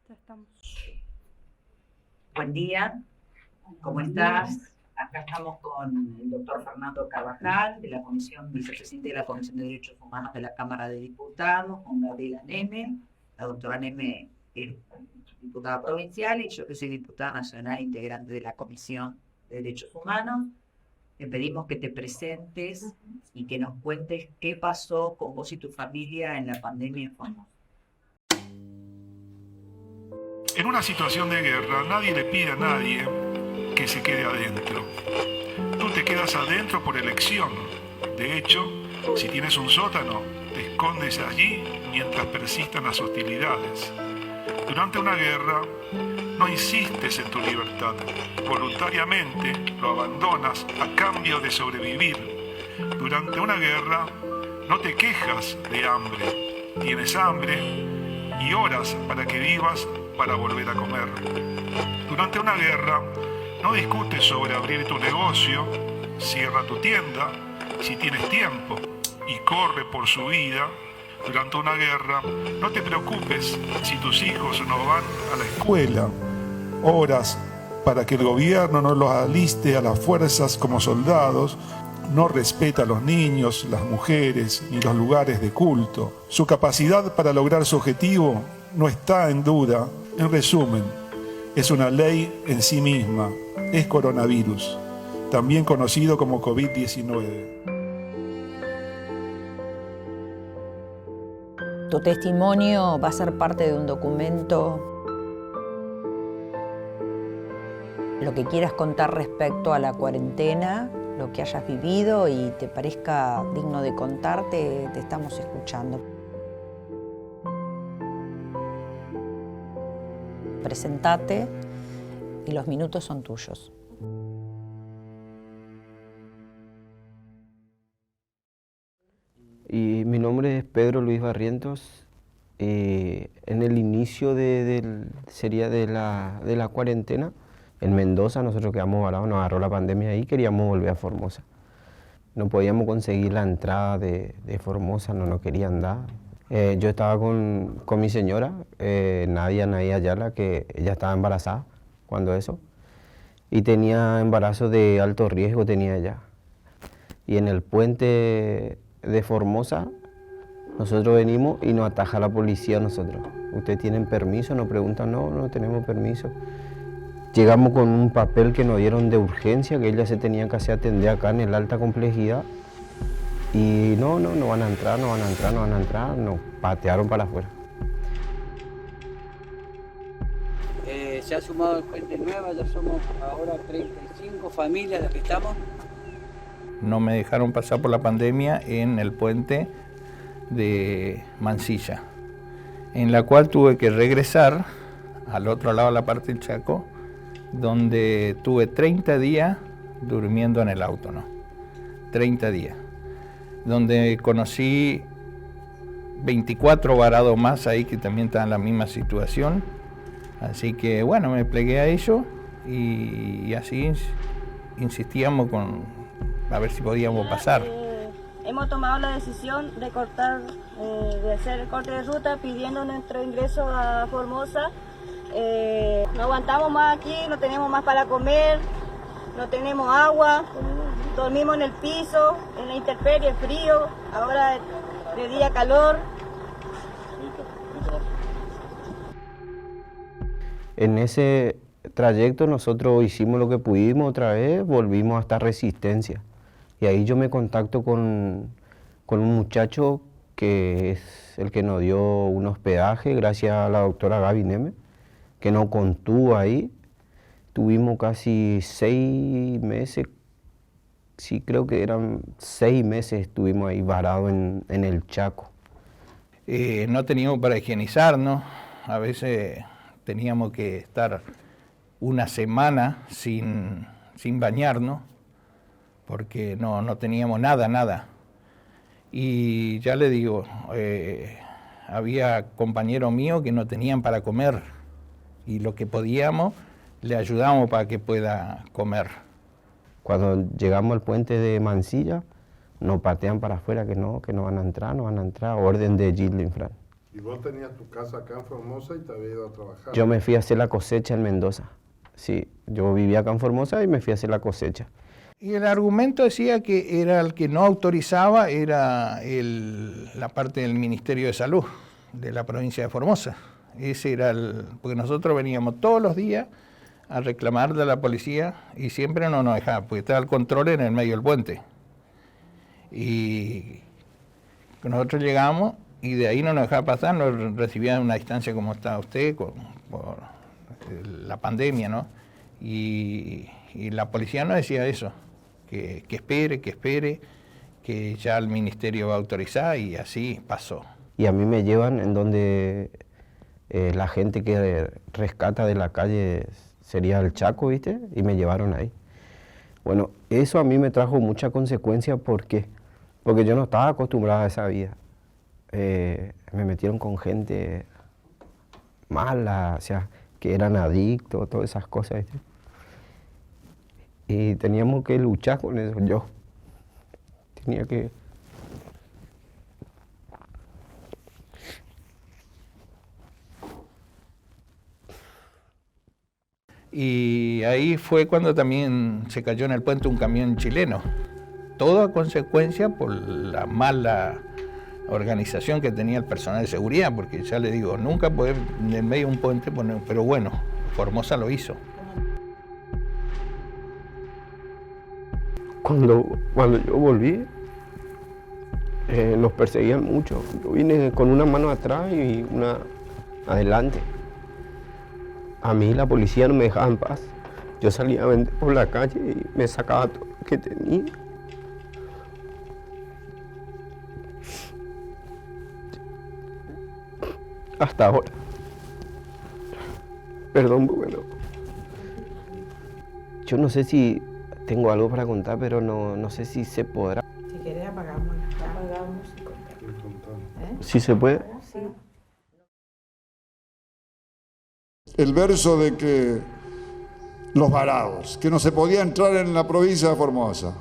Ya estamos. Buen día, ¿cómo estás? Acá estamos con el doctor Fernando Carvajal, de la Comisión, vicepresidente de la Comisión de Derechos Humanos de la Cámara de Diputados, con Gabriela Neme, la doctora Neme es diputada provincial y yo que soy diputada nacional, integrante de la Comisión de Derechos Humanos. Te pedimos que te presentes y que nos cuentes qué pasó con vos y tu familia en la pandemia en Formosa. En una situación de guerra, nadie le pide a nadie que se quede adentro. Tú te quedas adentro por elección. De hecho, si tienes un sótano, te escondes allí mientras persistan las hostilidades. Durante una guerra, no insistes en tu libertad. Voluntariamente lo abandonas a cambio de sobrevivir. Durante una guerra, no te quejas de hambre. Tienes hambre y horas para que vivas para volver a comer. Durante una guerra, no discutes sobre abrir tu negocio, cierra tu tienda, si tienes tiempo, y corre por su vida. Durante una guerra, no te preocupes si tus hijos no van a la escuela. Horas para que el gobierno no los aliste a las fuerzas como soldados. No respeta a los niños, las mujeres ni los lugares de culto. Su capacidad para lograr su objetivo no está en duda. En resumen, es una ley en sí misma. Es coronavirus, también conocido como COVID-19. Tu testimonio va a ser parte de un documento. Lo que quieras contar respecto a la cuarentena, lo que hayas vivido y te parezca digno de contar, te estamos escuchando. Presentate y los minutos son tuyos. Y mi nombre es Pedro Luis Barrientos. En el inicio sería de la cuarentena, en Mendoza nosotros quedamos varados, nos agarró la pandemia ahí, queríamos volver a Formosa. No podíamos conseguir la entrada de Formosa, no nos querían dar. Yo estaba con mi señora, Nadia Ayala, que ella estaba embarazada cuando eso, y tenía embarazo de alto riesgo, tenía ella. Y en el puente de Formosa, nosotros venimos y nos ataja la policía a nosotros. ¿Ustedes tienen permiso? Nos preguntan, no tenemos permiso. Llegamos con un papel que nos dieron de urgencia, que ella se tenía que hacer atender acá en el alta complejidad. Y no van a entrar, nos patearon para afuera. Se ha sumado el Puente Nueva, ya somos ahora 35 familias las que estamos. No me dejaron pasar por la pandemia en el puente de Mansilla, en la cual tuve que regresar al otro lado de la parte del Chaco, donde tuve 30 días durmiendo en el auto, 30 días. Donde conocí 24 varados más ahí que también estaban en la misma situación. Así que bueno, me plegué a ello y así insistíamos con a ver si podíamos pasar. Hemos tomado la decisión de cortar, de hacer el corte de ruta pidiendo nuestro ingreso a Formosa. No aguantamos más aquí, no tenemos más para comer, no tenemos agua. Dormimos en el piso, en la intemperie, frío, ahora de día calor. En ese trayecto nosotros hicimos lo que pudimos otra vez, volvimos hasta Resistencia. Y ahí yo me contacto con un muchacho que es el que nos dio un hospedaje, gracias a la doctora Gaby Neme, que nos contuvo ahí. Tuvimos casi 6 meses. Sí, creo que eran 6 meses estuvimos ahí varados en el Chaco. No teníamos para higienizarnos, a veces teníamos que estar una semana sin bañarnos, porque no teníamos nada. Y ya le digo, había compañeros míos que no tenían para comer, y lo que podíamos, le ayudamos para que pueda comer. Cuando llegamos al puente de Mansilla, nos patean para afuera, que no van a entrar, orden de Gilles Linfran. Y vos tenías tu casa acá en Formosa y te habías ido a trabajar. Yo me fui a hacer la cosecha en Mendoza. Sí, yo vivía acá en Formosa y me fui a hacer la cosecha. Y el argumento decía que era el que no autorizaba, era la parte del Ministerio de Salud de la provincia de Formosa. Ese era porque nosotros veníamos todos los días a reclamar de la policía y siempre no nos dejaba, porque estaba el control en el medio del puente. Y nosotros llegamos y de ahí no nos dejaba pasar, nos recibían a una distancia como está usted, por la pandemia, ¿no? Y la policía nos decía eso, que espere, que ya el ministerio va a autorizar, y así pasó. Y a mí me llevan en donde la gente que rescata de la calle sería el Chaco, ¿viste? Y me llevaron ahí. Bueno, eso a mí me trajo mucha consecuencia. ¿Por qué? Porque yo no estaba acostumbrado a esa vida. Me metieron con gente mala, o sea, que eran adictos, todas esas cosas, ¿viste? Y teníamos que luchar con eso. Yo tenía que... Y ahí fue cuando también se cayó en el puente un camión chileno. Todo a consecuencia por la mala organización que tenía el personal de seguridad, porque ya le digo, nunca poder en el medio de un puente poner, pero bueno, Formosa lo hizo. Cuando yo volví, nos perseguían mucho. Yo vine con una mano atrás y una adelante. A mí la policía no me dejaba en paz. Yo salía a vender por la calle y me sacaba todo lo que tenía. Hasta ahora. Perdón, bueno. Yo no sé si tengo algo para contar, pero no sé si se podrá. Si querés apagamos y contamos. ¿Sí se puede? Sí. El verso de que los varados, que no se podía entrar en la provincia de Formosa.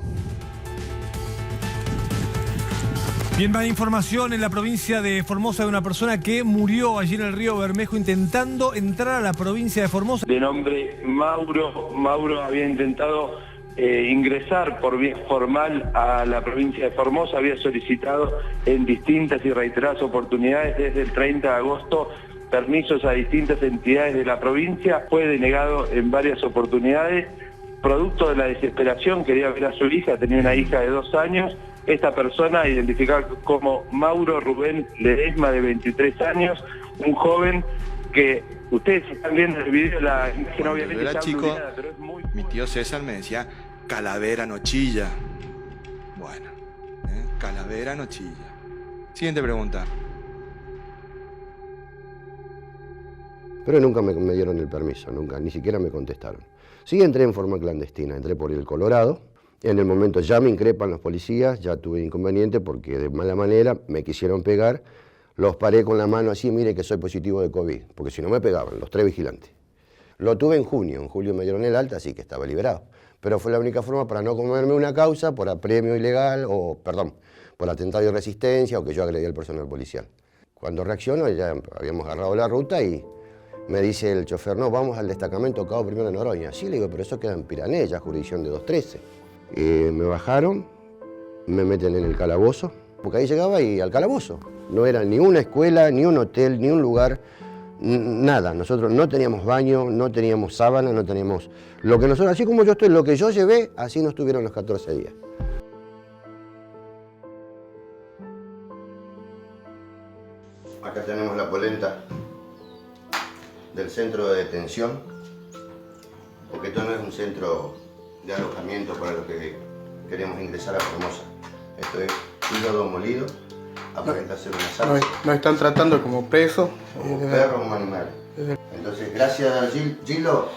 Bien, más información en la provincia de Formosa de una persona que murió allí en el río Bermejo intentando entrar a la provincia de Formosa. De nombre Mauro. Mauro había intentado ingresar por vía formal a la provincia de Formosa, había solicitado en distintas y reiteradas oportunidades desde el 30 de agosto permisos a distintas entidades de la provincia, fue denegado en varias oportunidades, producto de la desesperación, quería ver a su hija, tenía una hija de 2 años, esta persona identificada como Mauro Rubén Ledesma, de 23 años, un joven que ustedes están viendo en el video, la imagen obviamente era está chico, blurada, pero es muy... Mi tío César me decía, calavera no chilla. Bueno, calavera no chilla. Siguiente pregunta. Pero nunca me dieron el permiso, nunca, ni siquiera me contestaron. Sí entré en forma clandestina, entré por el Colorado. En el momento ya me increpan los policías, ya tuve inconveniente porque de mala manera me quisieron pegar. Los paré con la mano así, mire que soy positivo de COVID, porque si no me pegaban, los 3 vigilantes. Lo tuve en julio me dieron el alta, así que estaba liberado. Pero fue la única forma para no comerme una causa por apremio ilegal, o perdón, por atentado y resistencia, o que yo agredí al personal policial. Cuando reacciono ya habíamos agarrado la ruta y me dice el chofer, no, vamos al destacamento Cabo Primero de Noroña. Sí, le digo, pero eso queda en Pirané, ya jurisdicción de 213. Me bajaron, me meten en el calabozo, porque ahí llegaba y al calabozo. No era ni una escuela, ni un hotel, ni un lugar, nada. Nosotros no teníamos baño, no teníamos sábana, no teníamos... Lo que nosotros, así como yo estoy, lo que yo llevé, así nos tuvieron los 14 días. Acá tenemos la polenta del centro de detención, porque esto no es un centro de alojamiento para los que queremos ingresar a Formosa. Esto es hígado molido, aparenta ser una salsa. Nos están tratando como presos. Como perros, como animales. Entonces, gracias Gilo,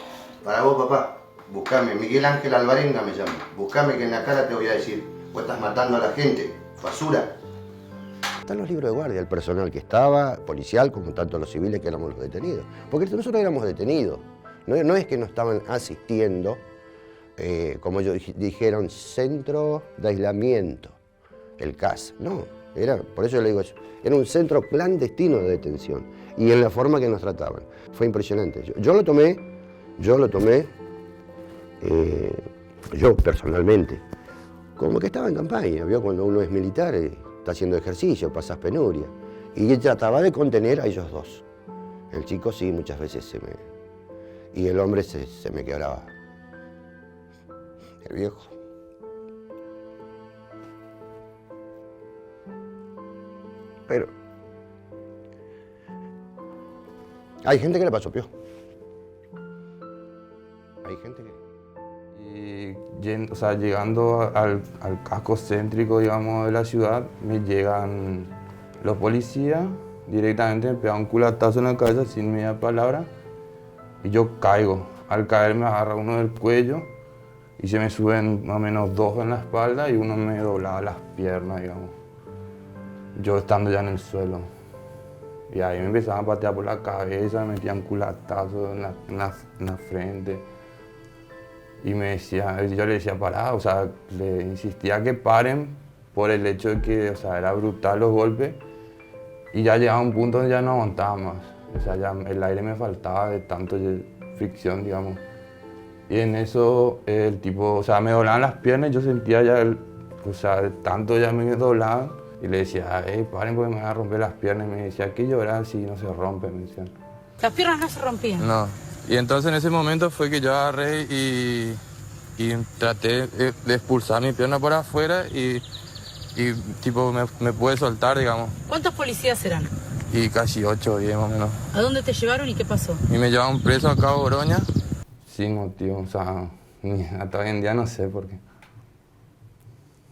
para vos papá, buscame, Miguel Ángel Alvarenga me llama, buscame que en la cara te voy a decir, vos estás matando a la gente, basura. Están los libros de guardia, el personal que estaba, policial, como tanto los civiles que éramos los detenidos. Porque nosotros éramos detenidos, no es que nos estaban asistiendo, como ellos dijeron, centro de aislamiento, el CAS. No, Por eso le digo eso. Era un centro clandestino de detención. Y en la forma que nos trataban. Fue impresionante. Yo lo tomé, yo personalmente, como que estaba en campaña. ¿Vio? Cuando uno es militar, está haciendo ejercicio, pasas penuria. Y trataba de contener a ellos dos. El chico sí, muchas veces y el hombre se me quebraba. El viejo. Pero hay gente que le pasó peor. Hay gente que... O sea, llegando al casco céntrico, digamos, de la ciudad, me llegan los policías, directamente me pegan un culatazo en la cabeza sin media palabra y yo caigo. Al caer me agarra uno del cuello y se me suben más o menos 2 en la espalda y uno me doblaba las piernas, digamos. Yo estando ya en el suelo. Y ahí me empezaban a patear por la cabeza, me metían culatazos en la frente. Y me decía, yo le decía pará, o sea, le insistía que paren por el hecho de que, o sea, era brutal los golpes. Y ya llegaba un punto donde ya no aguantaba más. O sea, ya el aire me faltaba de tanto fricción, digamos. Y en eso el tipo, o sea, me doblaban las piernas y yo sentía ya, o sea, de tanto ya me doblaban. Y le decía, paren porque me van a romper las piernas. Y me decía, ¿qué llorar si no se rompe? Me decían. ¿Las piernas no se rompían? No. Y entonces en ese momento fue que yo agarré y traté de expulsar mi pierna por afuera y tipo me pude soltar, digamos. ¿Cuántos policías eran? Y casi 8 o 10 más o menos. ¿A dónde te llevaron y qué pasó? Y me llevaron preso a Cabo Oroña sin motivo, o sea, hasta hoy en día no sé por qué.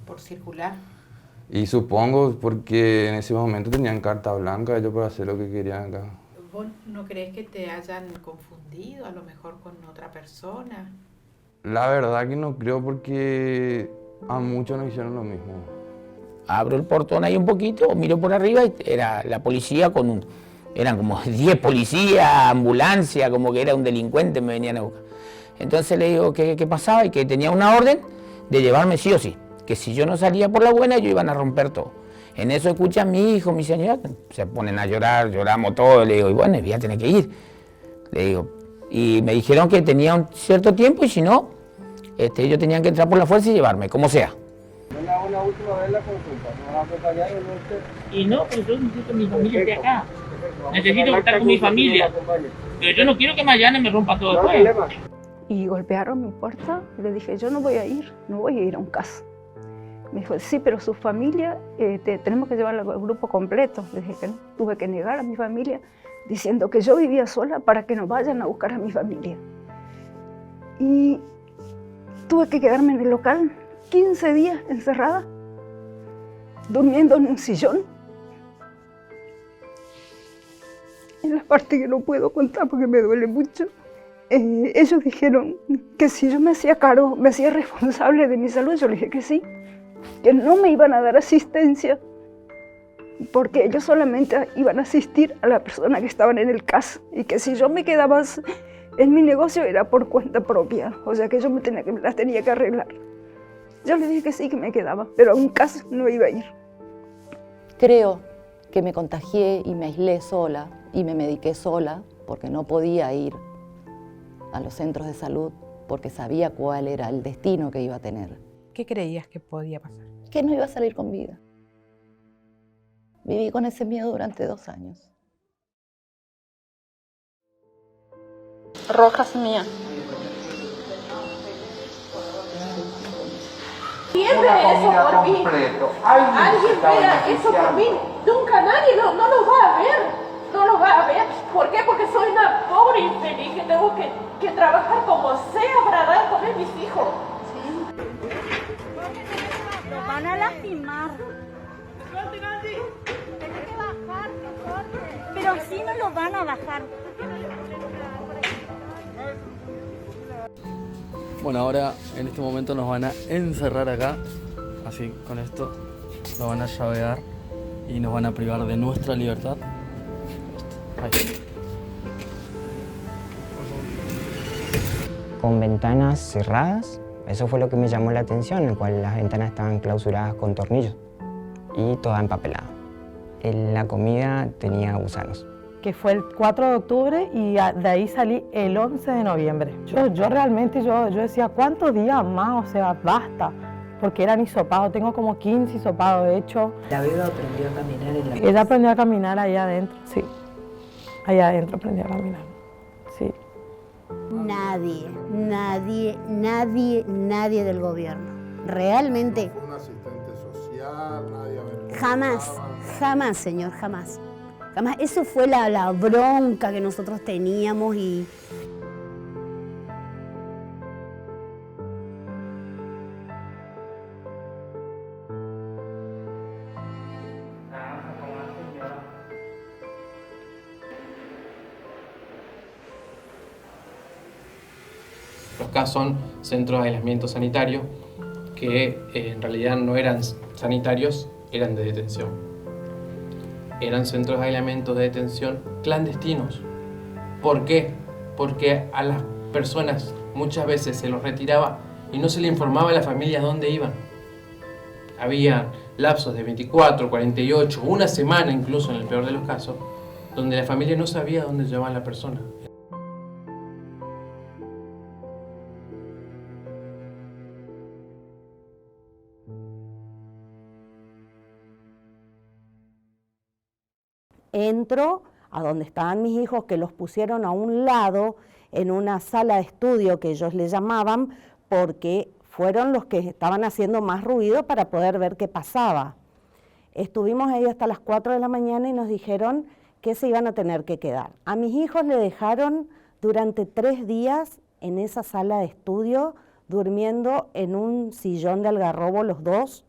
¿Por circular? Y supongo porque en ese momento tenían carta blanca ellos para hacer lo que querían acá. ¿Vos no crees que te hayan confundido a lo mejor con otra persona? La verdad que no creo porque a muchos nos hicieron lo mismo. Abro el portón ahí un poquito, miro por arriba y era la policía eran como 10 policías, ambulancia, como que era un delincuente, me venían a buscar. Entonces le digo qué pasaba y que tenía una orden de llevarme sí o sí, que si yo no salía por la buena ellos iban a romper todo. En eso escucha a mi hijo, mi señora, se ponen a llorar, lloramos todos, le digo, y bueno, voy a tener que ir. Le digo, y me dijeron que tenía un cierto tiempo y si no, ellos tenían que entrar por la fuerza y llevarme, como sea. Una última vez la consulta, ¿me vas a acompañar o no usted? Y no, pero yo necesito que mi familia esté acá. Necesito estar con mi familia. Pero yo no quiero que mañana me rompa todo después. Y golpearon mi puerta y le dije, yo no voy a ir a un caso. Me dijo, sí, pero su familia, tenemos que llevarla al grupo completo. Le dije que no, tuve que negar a mi familia diciendo que yo vivía sola para que no vayan a buscar a mi familia. Y tuve que quedarme en el local 15 días encerrada, durmiendo en un sillón. En la parte que no puedo contar porque me duele mucho. Ellos dijeron que si yo me hacía cargo, me hacía responsable de mi salud, yo le dije que sí, que no me iban a dar asistencia, porque ellos solamente iban a asistir a la persona que estaban en el caso, y que si yo me quedaba en mi negocio era por cuenta propia, o sea que yo las tenía que arreglar. Yo le dije que sí, que me quedaba, pero a un caso no iba a ir. Creo que me contagié y me aislé sola y me mediqué sola porque no podía ir a los centros de salud porque sabía cuál era el destino que iba a tener. ¿Qué creías que podía pasar? Que no iba a salir con vida. Viví con ese miedo durante 2 años. Rojas mía. ¿Quién ve eso por mí? ¿Alguien ve eso por mí? Nunca nadie, no lo va a ver. No lo va a ver. ¿Por qué? Porque soy una pobre infeliz que tengo que trabajar como sea para dar a comer a mis hijos. Los van a lastimar. Tenés que bajar, pero así no los van a bajar. Bueno, ahora en este momento nos van a encerrar acá, así con esto, nos van a llavear y nos van a privar de nuestra libertad. Ahí. Con ventanas cerradas, eso fue lo que me llamó la atención, en el cual las ventanas estaban clausuradas con tornillos. y toda empapelada. La comida tenía gusanos. Que fue el 4 de octubre y de ahí salí el 11 de noviembre. Yo realmente decía, ¿cuántos días más? O sea, basta. Porque eran hisopados, tengo como 15 hisopados hechos. ¿La beba aprendió a caminar en la Ella aprendió a caminar allá adentro, sí. Allá adentro aprendió a caminar, sí. Nadie del gobierno. Realmente. ¿Un asistente social? Nadie Jamás, señor, jamás. Jamás. Eso fue la bronca que nosotros teníamos y... Los CAS son centros de aislamiento sanitario que en realidad no eran sanitarios, eran de detención. Eran centros de aislamiento de detención clandestinos. ¿Por qué? Porque a las personas muchas veces se los retiraba y no se le informaba a la familia dónde iban. Había lapsos de 24, 48, una semana incluso en el peor de los casos, donde la familia no sabía dónde llevaban a la persona. Entro a donde estaban mis hijos, que los pusieron a un lado en una sala de estudio que ellos le llamaban, porque fueron los que estaban haciendo más ruido para poder ver qué pasaba. Estuvimos ahí hasta las 4 de la mañana y nos dijeron que se iban a tener que quedar. A mis hijos le dejaron durante 3 días en esa sala de estudio, durmiendo en un sillón de algarrobo los dos,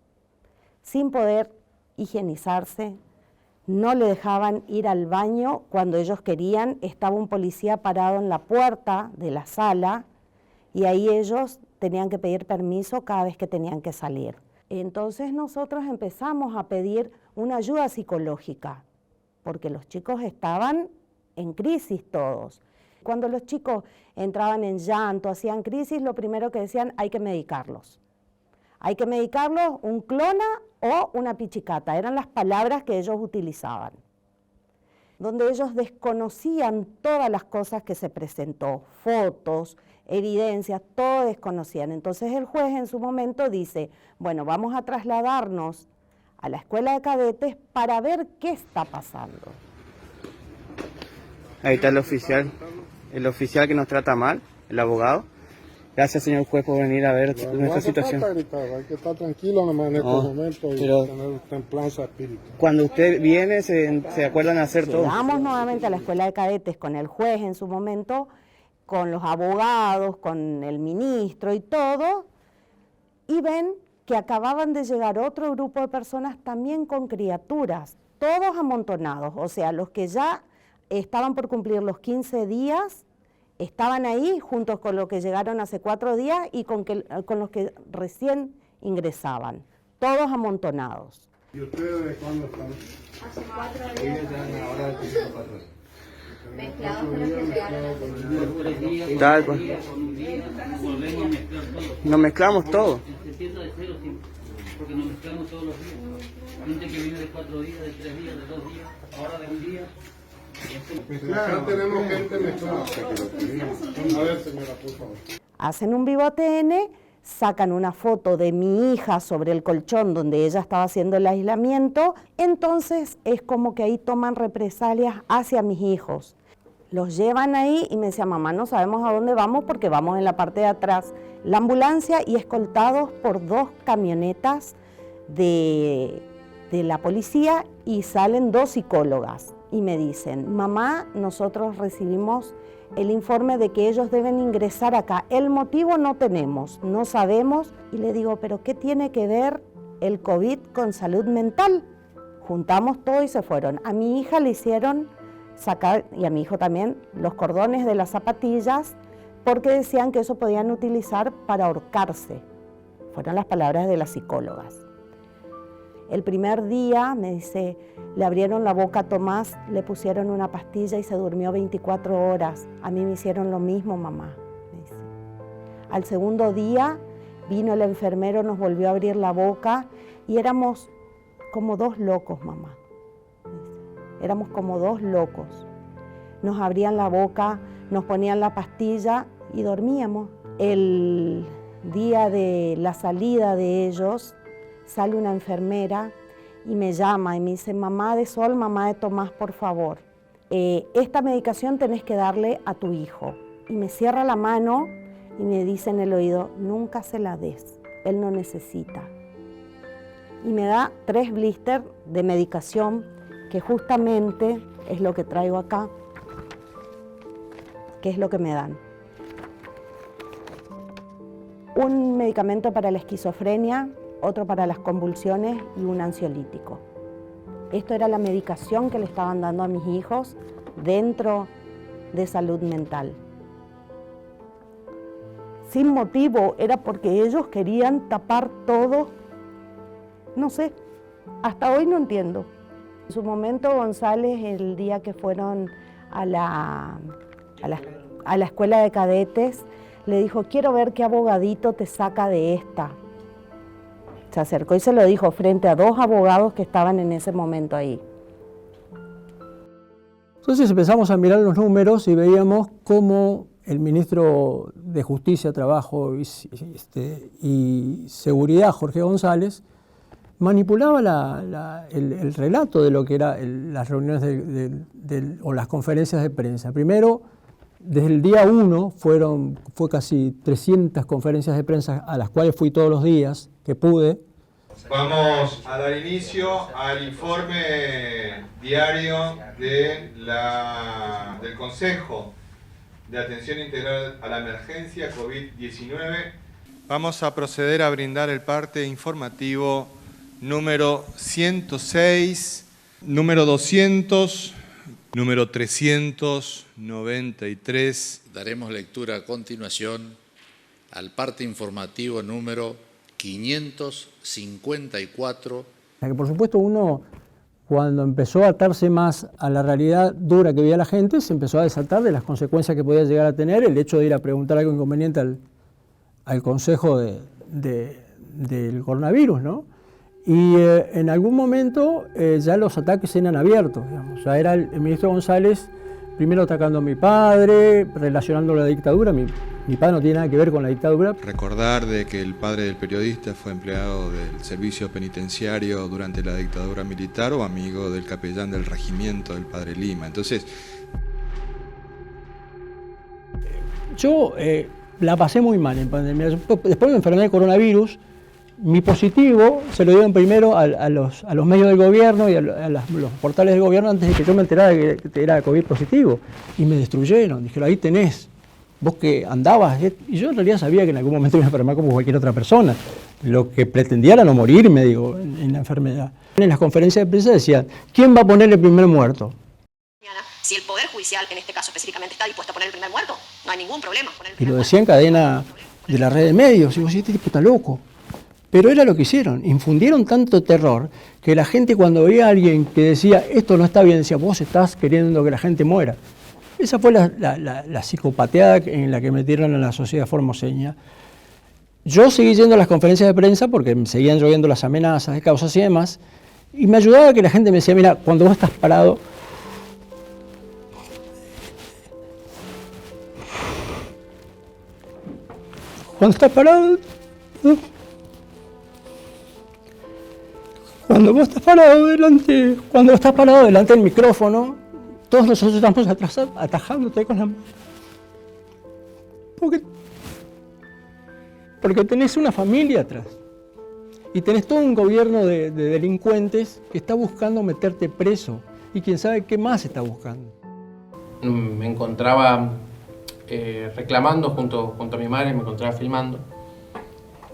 sin poder higienizarse. No le dejaban ir al baño cuando ellos querían. Estaba un policía parado en la puerta de la sala y ahí ellos tenían que pedir permiso cada vez que tenían que salir. Entonces nosotros empezamos a pedir una ayuda psicológica, porque los chicos estaban en crisis todos. Cuando los chicos entraban en llanto, hacían crisis, lo primero que decían, hay que medicarlos. Hay que medicarlos, un clona o una pichicata, eran las palabras que ellos utilizaban. Donde ellos desconocían todas las cosas que se presentó, fotos, evidencias, todo desconocían. Entonces el juez en su momento dice, bueno, vamos a trasladarnos a la escuela de cadetes para ver qué está pasando. Ahí está el oficial que nos trata mal, el abogado. Gracias, señor juez, por venir a ver nuestra situación. No hace falta gritar, hay que estar tranquilo nomás en estos momentos y tener templanza de espíritu. Cuando usted viene, se acuerdan de hacer todo. Llegamos nuevamente a la escuela de cadetes con el juez en su momento, con los abogados, con el ministro y todo, y ven que acababan de llegar otro grupo de personas también con criaturas, todos amontonados, o sea, los que ya estaban por cumplir los 15 días, estaban ahí juntos con los que llegaron hace 4 días y con los que recién ingresaban, todos amontonados. ¿Y ustedes de cuándo están? Hace 4 días. Mezclados con los que llegaron. Tal cual. Nos mezclamos todo. Empieza de cero siempre, porque nos mezclamos todos los días. Gente que viene de 4 días, de 3 días, de 2 días, ahora de un día. Acá tenemos gente mezclada. A ver, señora, por favor. Hacen un vivo ATN, sacan una foto de mi hija sobre el colchón donde ella estaba haciendo el aislamiento, entonces es como que ahí toman represalias hacia mis hijos. Los llevan ahí y me decían, mamá, no sabemos a dónde vamos porque vamos en la parte de atrás. La ambulancia y escoltados por 2 camionetas de la policía y salen 2 psicólogas. Y me dicen, mamá, nosotros recibimos el informe de que ellos deben ingresar acá. El motivo no tenemos, no sabemos. Y le digo, ¿pero qué tiene que ver el COVID con salud mental? Juntamos todo y se fueron. A mi hija le hicieron sacar, y a mi hijo también, los cordones de las zapatillas, porque decían que eso podían utilizar para ahorcarse. Fueron las palabras de las psicólogas. El primer día, me dice, le abrieron la boca a Tomás, le pusieron una pastilla y se durmió 24 horas. A mí me hicieron lo mismo, mamá, me dice. Al segundo día vino el enfermero, nos volvió a abrir la boca y éramos como dos locos, mamá. Éramos como dos locos. Nos abrían la boca, nos ponían la pastilla y dormíamos. El día de la salida de ellos, sale una enfermera y me llama y me dice, mamá de Sol, mamá de Tomás, por favor, esta medicación tenés que darle a tu hijo. Y me cierra la mano y me dice en el oído, nunca se la des, él no necesita. Y me da 3 blisters de medicación, que justamente es lo que traigo acá, que es lo que me dan. Un medicamento para la esquizofrenia, otro para las convulsiones y un ansiolítico. Esto era la medicación que le estaban dando a mis hijos dentro de salud mental. Sin motivo, era porque ellos querían tapar todo. No sé, hasta hoy no entiendo. En su momento González, el día que fueron a la escuela de cadetes, le dijo, quiero ver qué abogadito te saca de esta. Se acercó y se lo dijo frente a 2 abogados que estaban en ese momento ahí. Entonces empezamos a mirar los números y veíamos cómo el ministro de Justicia, Trabajo y Seguridad, Jorge González, manipulaba el relato de lo que eran las reuniones o las conferencias de prensa. Primero, desde el día 1 fue casi 300 conferencias de prensa a las cuales fui todos los días que pude. Vamos a dar inicio al informe diario del Consejo de Atención Integral a la Emergencia COVID-19. Vamos a proceder a brindar el parte informativo número 106, número 200, número 393. Daremos lectura a continuación al parte informativo número 554. Que por supuesto uno, cuando empezó a atarse más a la realidad dura que veía la gente, se empezó a desatar de las consecuencias que podía llegar a tener el hecho de ir a preguntar algo inconveniente al Consejo del coronavirus, ¿no? Y en algún momento ya los ataques eran abiertos, digamos. Ya era el ministro González primero atacando a mi padre, relacionándolo a la dictadura. Mi padre no tiene nada que ver con la dictadura. Recordar de que el padre del periodista fue empleado del servicio penitenciario durante la dictadura militar o amigo del capellán del regimiento del padre Lima. Entonces, yo la pasé muy mal en pandemia. Después me enfermé de coronavirus. Mi positivo se lo dieron primero a los medios del gobierno y a los portales del gobierno antes de que yo me enterara de que era COVID positivo. Y me destruyeron. Dijeron, ahí tenés, vos que andabas. Y yo en realidad sabía que en algún momento me iba a enfermar como cualquier otra persona. Lo que pretendía era no morirme, digo, en la enfermedad. En las conferencias de prensa decían, ¿quién va a poner el primer muerto? Si el Poder Judicial, en este caso específicamente, está dispuesto a poner el primer muerto, no hay ningún problema. Y lo decía en cadena de la red de medios. Y digo, este tipo está loco. Pero era lo que hicieron, infundieron tanto terror que la gente cuando veía a alguien que decía esto no está bien, decía vos estás queriendo que la gente muera. Esa fue la psicopateada en la que metieron a la sociedad formoseña. Yo seguí yendo a las conferencias de prensa porque me seguían lloviendo las amenazas de causas y demás, y me ayudaba que la gente me decía, mira, cuando vos estás parado, cuando estás parado, cuando estás parado delante del micrófono, todos nosotros estamos atajándote con la mano. Porque tenés una familia atrás. Y tenés todo un gobierno de delincuentes que está buscando meterte preso. Y quién sabe qué más está buscando. Me encontraba reclamando junto a mi madre, me encontraba filmando.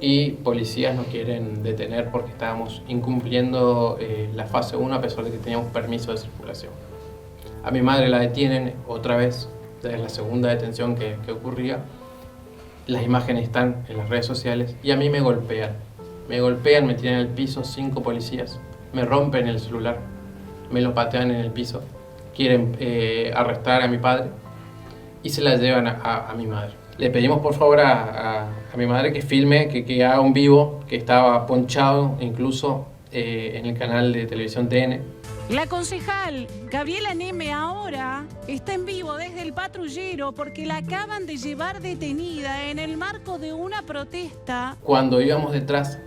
Y policías nos quieren detener porque estábamos incumpliendo la fase 1 a pesar de que teníamos permiso de circulación. A mi madre la detienen otra vez, desde la segunda detención que ocurría. Las imágenes están en las redes sociales y a mí me golpean. Me golpean, me tiran en el piso 5 policías, me rompen el celular, me lo patean en el piso, quieren arrestar a mi padre y se la llevan a mi madre. Le pedimos por favor a mi madre que filme, que haga un vivo, que estaba ponchado, incluso en el canal de televisión TN. La concejal Gabriela Neme ahora está en vivo desde el patrullero porque la acaban de llevar detenida en el marco de una protesta. Cuando íbamos detrás,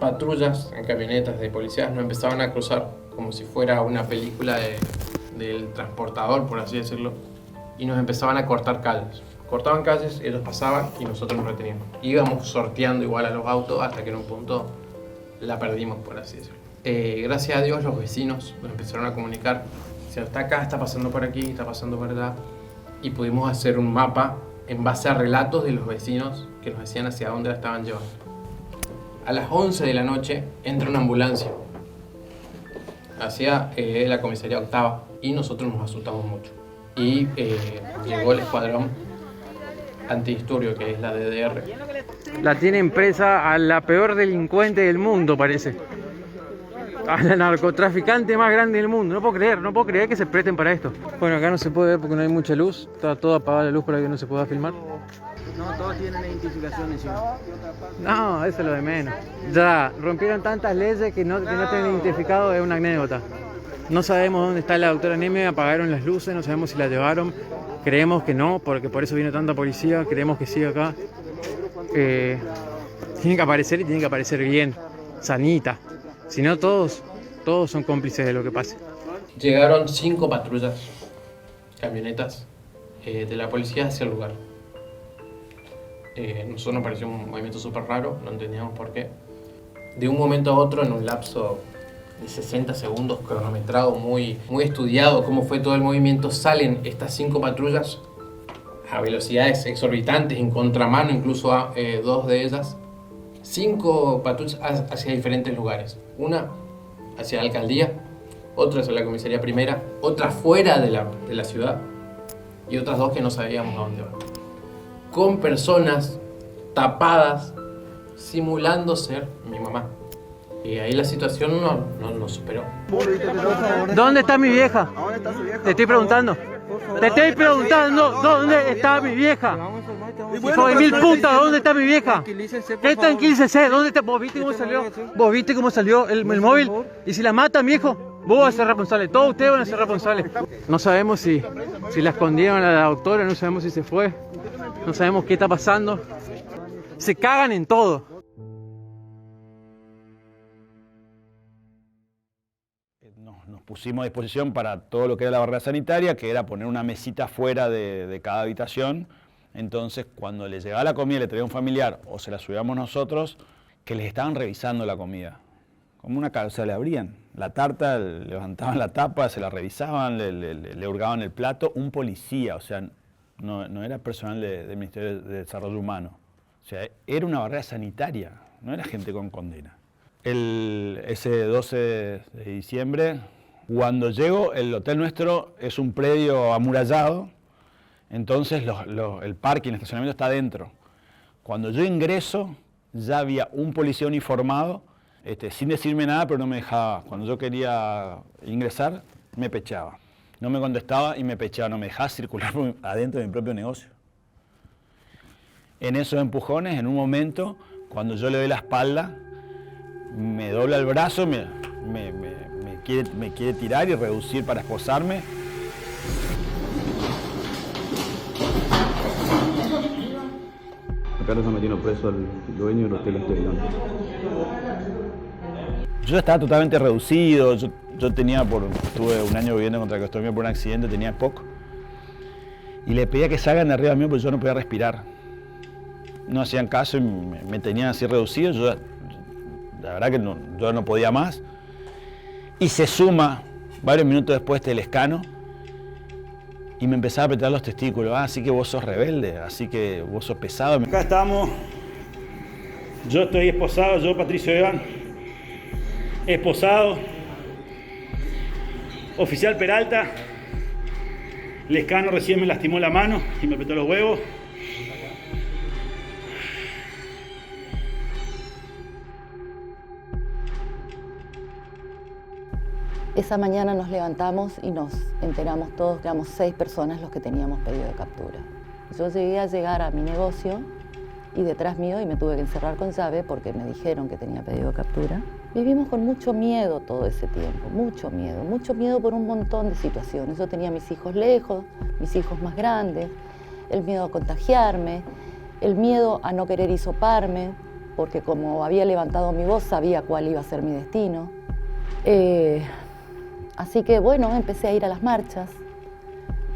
patrullas en camionetas de policías nos empezaban a cruzar como si fuera una película del transportador, por así decirlo, y nos empezaban a cortar calles. Cortaban calles, ellos pasaban y nosotros nos reteníamos. Íbamos sorteando igual a los autos hasta que en un punto la perdimos, por así decirlo. Gracias a Dios los vecinos nos empezaron a comunicar, si está acá, está pasando por aquí, está pasando por allá, y pudimos hacer un mapa en base a relatos de los vecinos que nos decían hacia dónde la estaban llevando. A las 11 de la noche entra una ambulancia hacia la comisaría octava y nosotros nos asustamos mucho. Y llegó el escuadrón antidisturbio, que es la DDR. La tienen presa a la peor delincuente del mundo, parece. A la narcotraficante más grande del mundo. No puedo creer que se presten para esto. Bueno, acá no se puede ver porque no hay mucha luz. Está toda apagada la luz para que no se pueda filmar. No, todos tienen identificación encima. No, eso es lo de menos. Ya, rompieron tantas leyes que no tienen identificado, es una anécdota. No sabemos dónde está la doctora Neme, apagaron las luces, no sabemos si la llevaron. Creemos que no, porque por eso viene tanta policía, creemos que sigue acá. Tiene que aparecer y tiene que aparecer bien, sanita. Si no, todos son cómplices de lo que pase. Llegaron 5 patrullas, camionetas de la policía hacia el lugar. Nosotros nos pareció un movimiento súper raro, no entendíamos por qué. De un momento a otro, en un lapso de 60 segundos, cronometrado, muy estudiado cómo fue todo el movimiento, salen estas 5 patrullas a velocidades exorbitantes, en contramano, incluso a 2 de ellas. 5 patrullas hacia diferentes lugares. Una hacia la alcaldía, otra hacia la comisaría primera, otra fuera de la ciudad y otras 2 que no sabíamos a dónde van. Con personas tapadas, simulando ser mi mamá. Y ahí la situación no superó. ¿Dónde está mi vieja? Te estoy preguntando. Te estoy preguntando dónde está mi vieja. Hijo de mil putas, ¿dónde está mi vieja? ¿Qué tranquilícese? ¿Dónde está? ¿Vos viste cómo salió? ¿Vos viste cómo salió el móvil? ¿Y si la matan, viejo? Vos vas a ser responsable, todos ustedes van a ser responsables. No sabemos si la escondieron a la doctora, no sabemos si se fue, no sabemos qué está pasando. Se cagan en todo. Nos pusimos a disposición para todo lo que era la barrera sanitaria, que era poner una mesita fuera de cada habitación. Entonces, cuando les llegaba la comida, le traía un familiar o se la subíamos nosotros, que les estaban revisando la comida. Como una cara, o sea, le abrían la tarta, levantaban la tapa, se la revisaban, le hurgaban el plato. Un policía, o sea, no era personal del Ministerio de Desarrollo Humano. O sea, era una barrera sanitaria, no era gente con condena. Ese 12 de diciembre, cuando llego, el hotel nuestro es un predio amurallado, entonces el parking, el estacionamiento está adentro. Cuando yo ingreso, ya había un policía uniformado, sin decirme nada, pero no me dejaba. Cuando yo quería ingresar, me pechaba. No me contestaba y me pechaba, no me dejaba circular adentro de mi propio negocio. En esos empujones, en un momento, cuando yo le doy la espalda, me dobla el brazo, me quiere tirar y reducir para esposarme. Acá nos han metido preso al dueño del hotel Asterión. Yo estaba totalmente reducido, yo estuve un año viviendo con traqueostomía por un accidente, tenía poco. Y le pedía que salgan de arriba mío porque yo no podía respirar. No hacían caso y me tenían así reducido, la verdad que yo no podía más. Y se suma, varios minutos después del escano, y me empezaba a apretar los testículos. Así que vos sos rebelde, así que vos sos pesado. Acá estamos, yo estoy esposado, yo Patricio Evan, esposado, oficial Peralta, Lescano recién me lastimó la mano y me apretó los huevos. Esa mañana nos levantamos y nos enteramos todos que éramos 6 personas los que teníamos pedido de captura. Yo llegué a llegar a mi negocio y detrás mío, y me tuve que encerrar con llave porque me dijeron que tenía pedido de captura, Vivimos con mucho miedo todo ese tiempo, mucho miedo por un montón de situaciones. Yo tenía a mis hijos lejos, mis hijos más grandes, el miedo a contagiarme, el miedo a no querer hisoparme, porque como había levantado mi voz sabía cuál iba a ser mi destino. Así que bueno, empecé a ir a las marchas,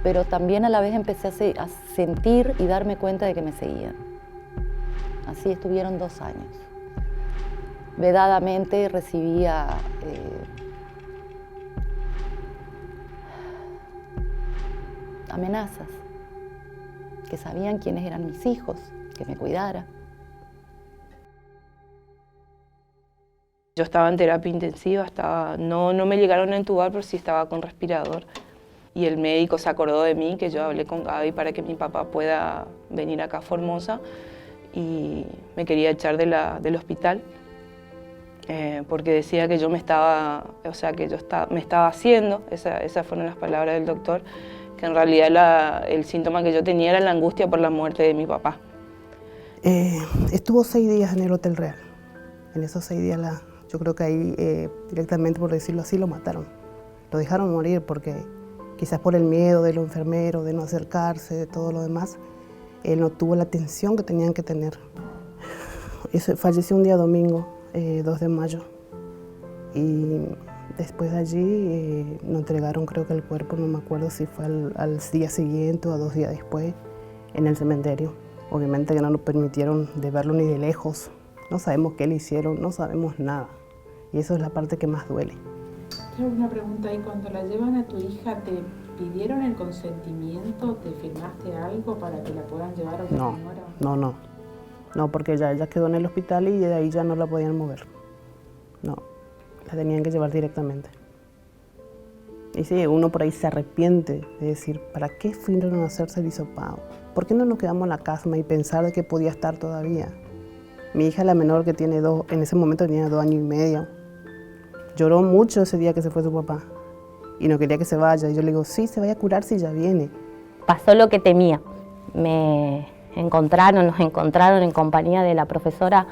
pero también a la vez empecé a sentir y darme cuenta de que me seguían. Así estuvieron 2 años. Vedadamente recibía amenazas, que sabían quiénes eran mis hijos, que me cuidara. Yo estaba en terapia intensiva, no me llegaron a entubar, pero sí estaba con respirador. Y el médico se acordó de mí, que yo hablé con Gaby para que mi papá pueda venir acá a Formosa, y me quería echar del hospital, porque decía que yo me estaba haciendo, esas fueron las palabras del doctor, que en realidad el síntoma que yo tenía era la angustia por la muerte de mi papá. Estuvo 6 días en el Hotel Real. En esos 6 días yo creo que ahí directamente, por decirlo así, lo mataron. Lo dejaron morir porque quizás por el miedo de los enfermeros, de no acercarse, de todo lo demás, él no tuvo la atención que tenían que tener. Falleció un día domingo, 2 de mayo, y después de allí nos entregaron, creo que el cuerpo, no me acuerdo si fue al día siguiente o a 2 días después, en el cementerio. Obviamente que no nos permitieron de verlo ni de lejos. No sabemos qué le hicieron, no sabemos nada. Y eso es la parte que más duele. Tengo una pregunta ahí. Cuando la llevan a tu hija, ¿te pidieron el consentimiento? ¿Te firmaste algo para que la puedan llevar a otra señora? No, porque ella quedó en el hospital y de ahí ya no la podían mover. No, la tenían que llevar directamente. Y sí, uno por ahí se arrepiente de decir, ¿para qué fueron a hacerse el hisopado? ¿Por qué no nos quedamos en la casa y pensar de que podía estar todavía? Mi hija, la menor, que tiene en ese momento tenía 2 años y medio, lloró mucho ese día que se fue su papá y no quería que se vaya. Y yo le digo, sí, se vaya a curar si ya viene. Pasó lo que temía. Nos encontraron en compañía de la profesora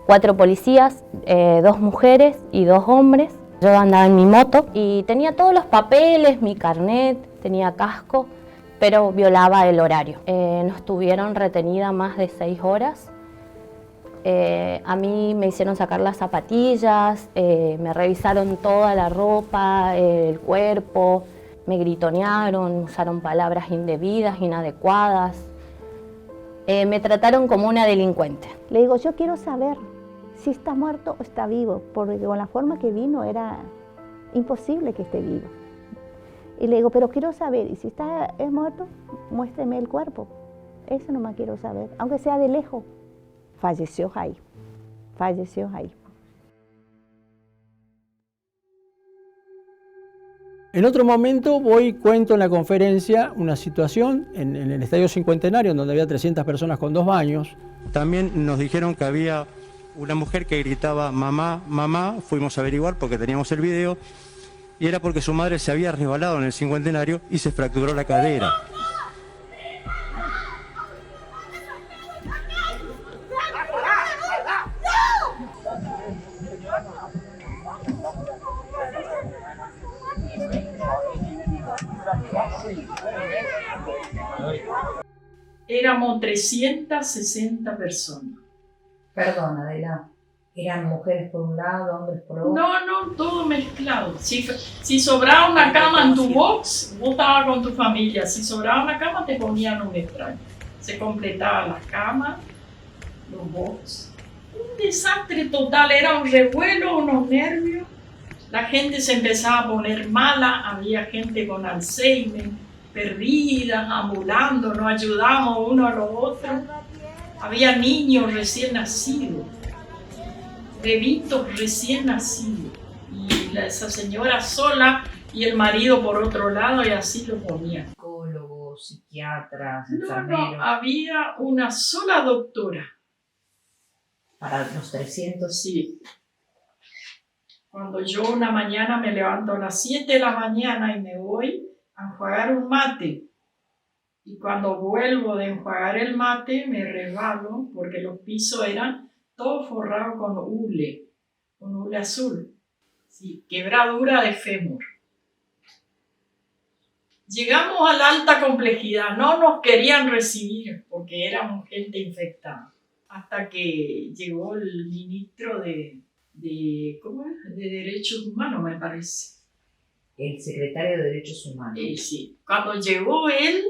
4 policías, 2 mujeres y 2 hombres. Yo andaba en mi moto y tenía todos los papeles, mi carnet, tenía casco, pero violaba el horario. Nos tuvieron retenida más de 6 horas. A mí me hicieron sacar las zapatillas, me revisaron toda la ropa, el cuerpo, me gritonearon, usaron palabras indebidas, inadecuadas. Me trataron como una delincuente. Le digo, yo quiero saber si está muerto o está vivo, porque con la forma que vino era imposible que esté vivo. Y le digo, pero quiero saber, y si es muerto, muéstreme el cuerpo. Eso nomás quiero saber, aunque sea de lejos. Falleció ahí. En otro momento cuento en la conferencia una situación en el Estadio Cincuentenario, en donde había 300 personas con 2 baños. También nos dijeron que había una mujer que gritaba mamá, mamá, fuimos a averiguar porque teníamos el video, y era porque su madre se había resbalado en el Cincuentenario y se fracturó la cadera. Éramos 360 personas. Perdón, Adela, ¿eran mujeres por un lado, hombres por otro? No, todo mezclado. Si sobraba una cama en tu box, vos estabas con tu familia. Si sobraba una cama, te ponían un extraño. Se completaban las camas, los box. Un desastre total, era un revuelo, unos nervios. La gente se empezaba a poner mala, había gente con Alzheimer, perdidas, ambulando, nos ayudamos uno a los otros. Había niños recién nacidos, bebitos recién nacidos. Y esa señora sola y el marido por otro lado, y así lo ponían. Psicólogos, psiquiatras, enfermeros. No, había una sola doctora. ¿Para los 300? Sí. Cuando yo una mañana me levanto a las 7 de la mañana y me voy a enjuagar un mate. Y cuando vuelvo de enjuagar el mate me resbalo porque los pisos eran todos forrados con hule con hule azul, sí, quebradura de fémur. Llegamos a la alta complejidad, no nos querían recibir porque éramos gente infectada. Hasta que llegó el ministro de ¿cómo es? De Derechos Humanos, me parece. El secretario de Derechos Humanos. Sí. Cuando llegó él,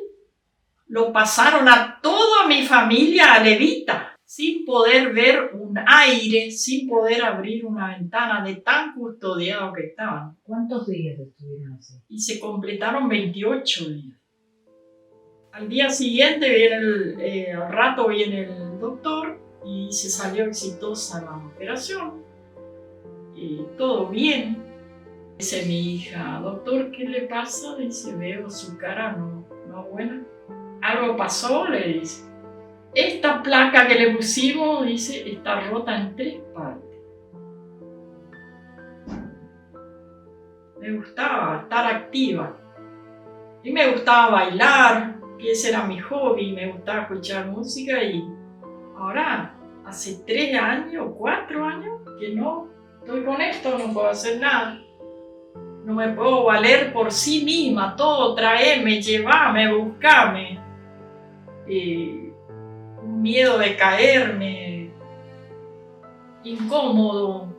lo pasaron a toda mi familia a levita, sin poder ver un aire, sin poder abrir una ventana de tan custodiados que estaban. ¿Cuántos días estuvieron así? Y se completaron 28 días. Al día siguiente viene al rato viene el doctor y se salió exitosa la operación. Todo bien. Dice mi hija, doctor, ¿qué le pasa? Dice, veo su cara no buena. ¿Algo pasó? Le dice. Esta placa que le pusimos, dice, está rota en 3 partes. Me gustaba estar activa. Y me gustaba bailar, que ese era mi hobby, me gustaba escuchar música y ahora, hace 3 años, 4 años, que no estoy con esto, no puedo hacer nada. No me puedo valer por sí misma, todo, traerme, llevarme, buscarme. Un miedo de caerme, incómodo.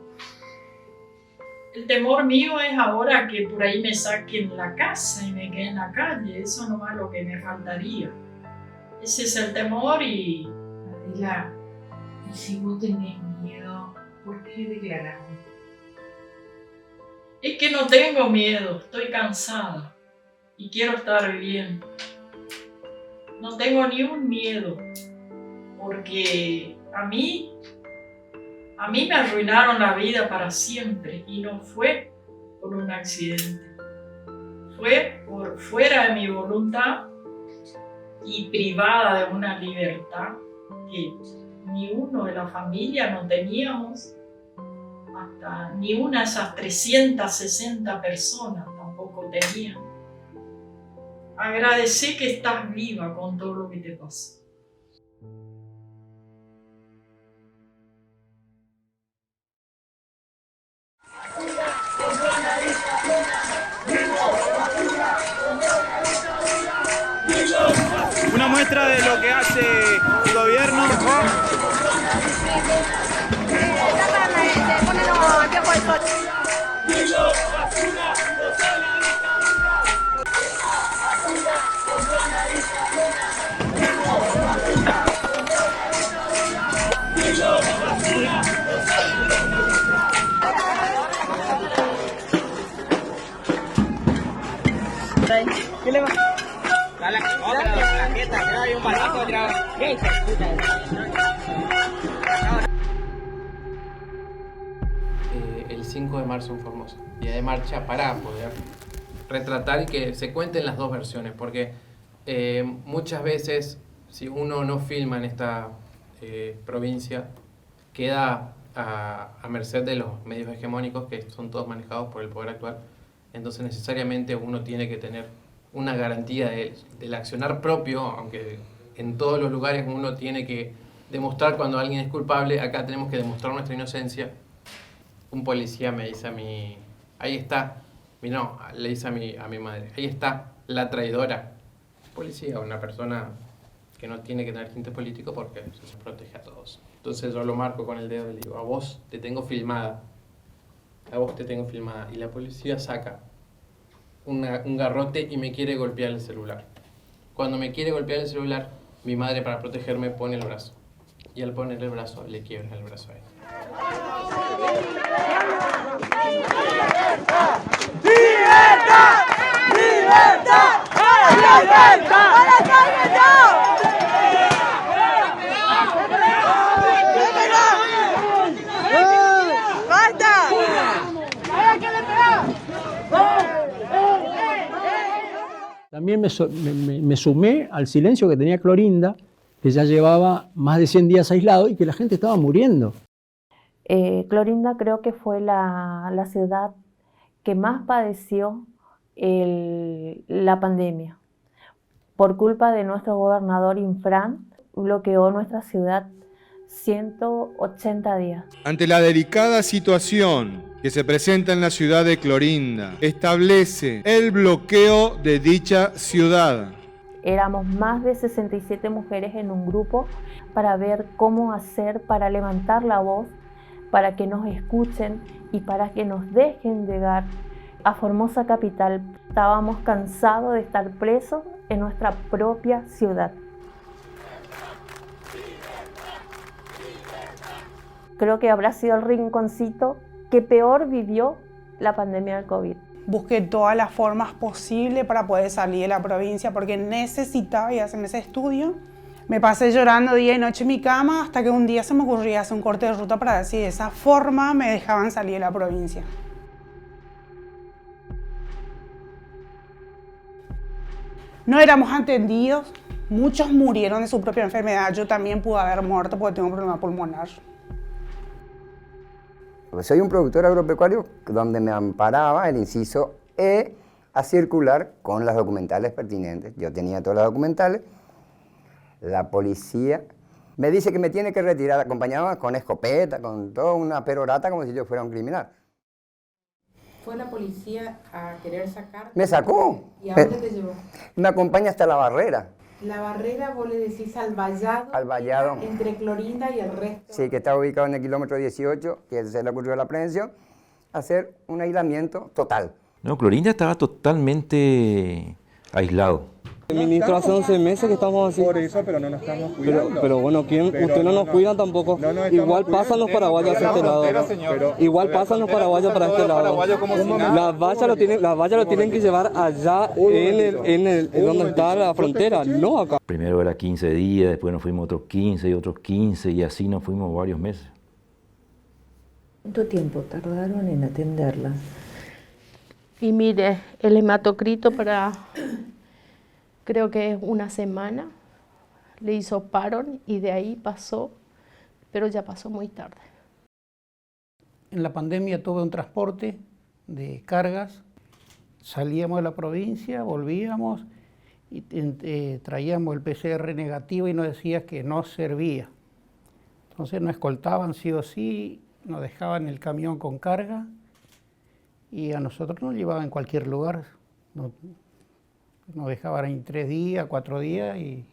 El temor mío es ahora que por ahí me saquen la casa y me quede en la calle, eso nomás es lo que me faltaría. Ese es el temor y... Adela, si vos tenés miedo, ¿por qué declaraste? Es que no tengo miedo, estoy cansada y quiero estar bien. No tengo ni un miedo, porque a mí me arruinaron la vida para siempre y no fue por un accidente. Fue por fuera de mi voluntad y privada de una libertad que ni uno de la familia no teníamos. Hasta ni una de esas 360 personas tampoco tenían. Agradecí que estás viva con todo lo que te pasa. Una muestra de lo que hace el gobierno. ¿Qué le va? Dale, otra fiesta, que hay un balazo otra. ¿Qué hizo? El 5 de marzo en Formosa, día de marcha para poder retratar y que se cuenten las dos versiones, porque muchas veces si uno no filma en esta provincia queda a merced de los medios hegemónicos que son todos manejados por el poder actual, entonces necesariamente uno tiene que tener una garantía del accionar propio, aunque en todos los lugares uno tiene que demostrar cuando alguien es culpable, acá tenemos que demostrar nuestra inocencia. Un policía me dice a mí, ahí está, no, le dice a mi madre, ahí está la traidora. Policía, una persona que no tiene que tener tinte político porque se protege a todos. Entonces yo lo marco con el dedo y le digo, a vos te tengo filmada, y la policía saca un garrote y me quiere golpear el celular. Cuando me quiere golpear el celular, mi madre para protegerme pone el brazo. Y al poner el brazo, le quiebra el brazo a él. ¡Libertad! ¡Libertad! ¡Para libertad! También me sumé al silencio que tenía Clorinda, que ya llevaba más de 100 días aislado y que la gente estaba muriendo. Clorinda creo que fue la ciudad que más padeció la pandemia. Por culpa de nuestro gobernador Infran, bloqueó nuestra ciudad 180 días. Ante la delicada situación que se presenta en la ciudad de Clorinda, establece el bloqueo de dicha ciudad. Éramos más de 67 mujeres en un grupo para ver cómo hacer para levantar la voz, para que nos escuchen y para que nos dejen llegar a Formosa capital. Estábamos cansados de estar presos en nuestra propia ciudad. Creo que habrá sido el rinconcito que peor vivió la pandemia del COVID. Busqué todas las formas posibles para poder salir de la provincia porque necesitaba ir a hacerme ese estudio. Me pasé llorando día y noche en mi cama hasta que un día se me ocurría hacer un corte de ruta para ver si de esa forma me dejaban salir de la provincia. No éramos atendidos, muchos murieron de su propia enfermedad. Yo también pude haber muerto porque tengo un problema pulmonar. Soy un productor agropecuario donde me amparaba el inciso E a circular con las documentales pertinentes. Yo tenía todas las documentales. La policía me dice que me tiene que retirar, acompañaba con escopeta, con toda una perorata como si yo fuera un criminal. ¿Fue la policía a querer sacarte? Me sacó. ¿Y a dónde te llevó? Me acompaña hasta la barrera. La barrera, vos le decís al vallado. Al vallado. Entre Clorinda y el resto. Sí, que está ubicado en el kilómetro 18, que se le ocurrió a la prevención, hacer un aislamiento total. No, Clorinda estaba totalmente aislado. Ministro, hace 11 meses que estamos así. Por eso, pero no nos estamos cuidando. Pero bueno, ustedes no nos cuidan tampoco. Igual pasan los paraguayos hacia este lado. Igual pasan los paraguayos para este lado. Las vallas lo tienen que llevar allá en donde está la frontera, no acá. Primero era 15 días, después nos fuimos otros 15 y otros 15 y así nos fuimos varios meses. ¿Cuánto tiempo tardaron en atenderla? Y mire, el hematocrito para... Creo que es una semana, le hizo parón y de ahí pasó, pero ya pasó muy tarde. En la pandemia tuve un transporte de cargas, salíamos de la provincia, volvíamos y traíamos el PCR negativo y nos decía que no servía. Entonces nos escoltaban sí o sí, nos dejaban el camión con carga y a nosotros nos llevaban en cualquier lugar. Nos dejaban en 3 días, 4 días y